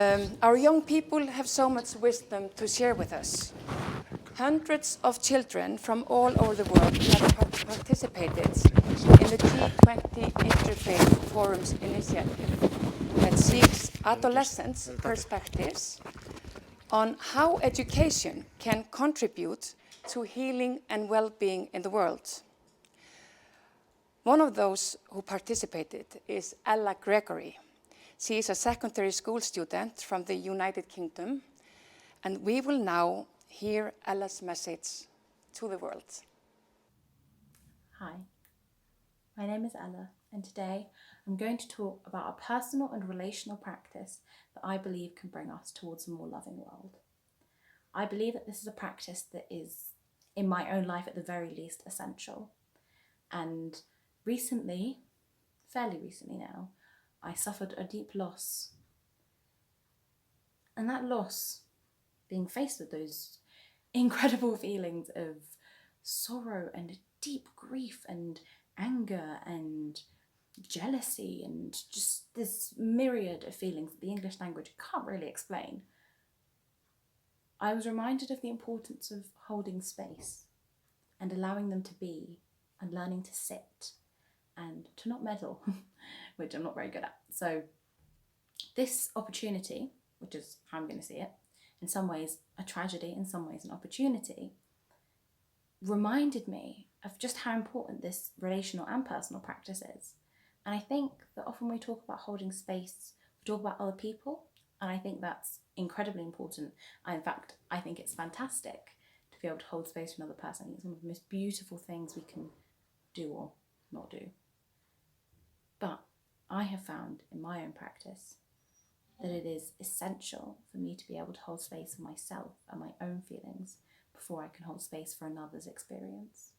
Our young people have so much wisdom to share with us. Hundreds of children from all over the world have participated in the G20 Interfaith Forum's initiative that seeks adolescents' perspectives on how education can contribute to healing and well-being in the world. One of those who participated is Ella Gregory. She is a secondary school student from the United Kingdom, and we will now hear Ella's message to the world. Hi, my name is Ella, and today I'm going to talk about a personal and relational practice that I believe can bring us towards a more loving world. I believe that this is a practice that is, in my own life at the very least, essential. And recently, fairly recently now, I suffered a deep loss. And that loss, being faced with those incredible feelings of sorrow and deep grief and anger and jealousy and just this myriad of feelings that the English language can't really explain, I was reminded of the importance of holding space and allowing them to be and learning to sit and to not meddle, which I'm not very good at. So this opportunity, which is how I'm going to see it, in some ways a tragedy, in some ways an opportunity, reminded me of just how important this relational and personal practice is. And I think that often we talk about holding space, we talk about other people, and I think that's incredibly important. In fact, I think it's fantastic to be able to hold space for another person. I think it's one of the most beautiful things we can do or not do. But I have found in my own practice that it is essential for me to be able to hold space for myself and my own feelings before I can hold space for another's experience.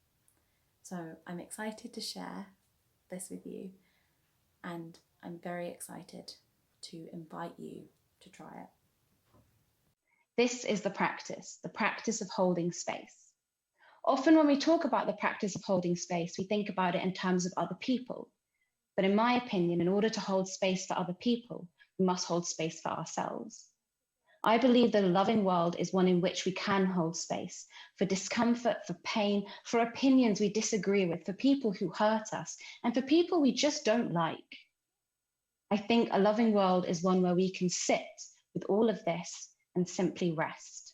So I'm excited to share this with you, and I'm very excited to invite you to try it. This is the practice of holding space. Often when we talk about the practice of holding space, we think about it in terms of other people. But in my opinion, in order to hold space for other people, we must hold space for ourselves. I believe that a loving world is one in which we can hold space for discomfort, for pain, for opinions we disagree with, for people who hurt us, and for people we just don't like. I think a loving world is one where we can sit with all of this and simply rest.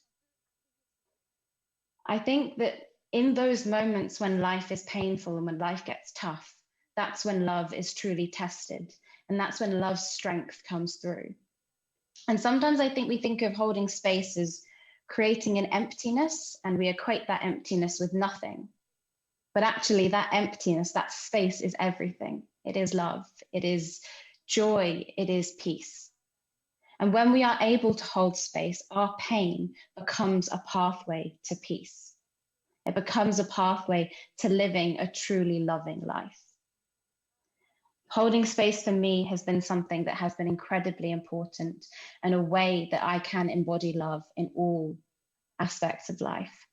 I think that in those moments when life is painful and when life gets tough, that's when love is truly tested, and that's when love's strength comes through. And sometimes I think we think of holding space as creating an emptiness, and we equate that emptiness with nothing. But actually that emptiness, that space is everything. It is love, it is joy, it is peace. And when we are able to hold space, our pain becomes a pathway to peace. It becomes a pathway to living a truly loving life. Holding space for me has been something that has been incredibly important and a way that I can embody love in all aspects of life.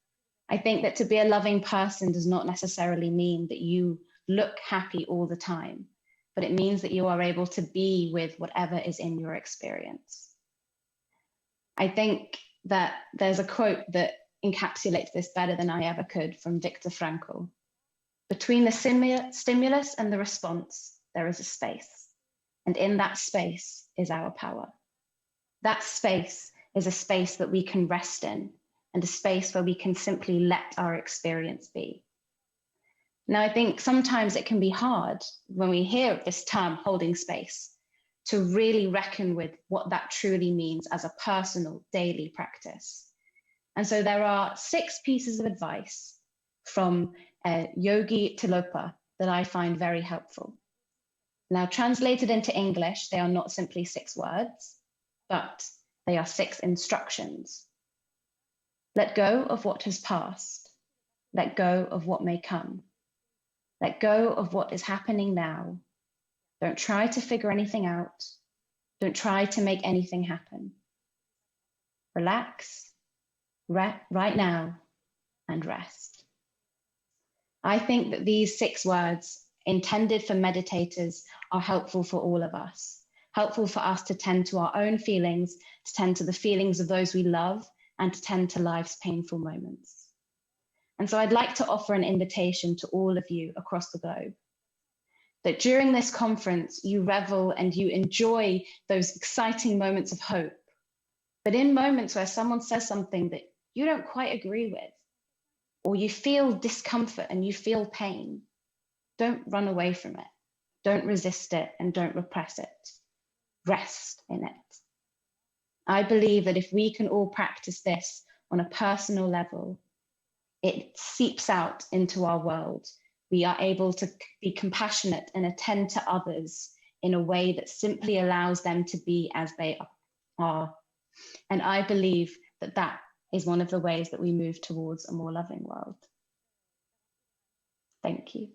I think that to be a loving person does not necessarily mean that you look happy all the time, but it means that you are able to be with whatever is in your experience. I think that there's a quote that encapsulates this better than I ever could from Viktor Frankl. Between the stimulus and the response, there is a space, and in that space is our power. That space is a space that we can rest in, and a space where we can simply let our experience be. Now, I think sometimes it can be hard when we hear this term, holding space, to really reckon with what that truly means as a personal daily practice. And so there are 6 pieces of advice from Yogi Tilopa that I find very helpful. Now, translated into English, they are not simply 6 words, but they are 6 instructions. Let go of what has passed. Let go of what may come. Let go of what is happening now. Don't try to figure anything out. Don't try to make anything happen. Relax, right now, and rest. I think that these 6 words intended for meditators are helpful for all of us. helpful for us to tend to our own feelings, to tend to the feelings of those we love, and to tend to life's painful moments. And so I'd like to offer an invitation to all of you across the globe, that during this conference, you revel and you enjoy those exciting moments of hope. But in moments where someone says something that you don't quite agree with, or you feel discomfort and you feel pain, don't run away from it. Don't resist it and don't repress it. Rest in it. I believe that if we can all practice this on a personal level, it seeps out into our world. We are able to be compassionate and attend to others in a way that simply allows them to be as they are. And I believe that that is one of the ways that we move towards a more loving world. Thank you.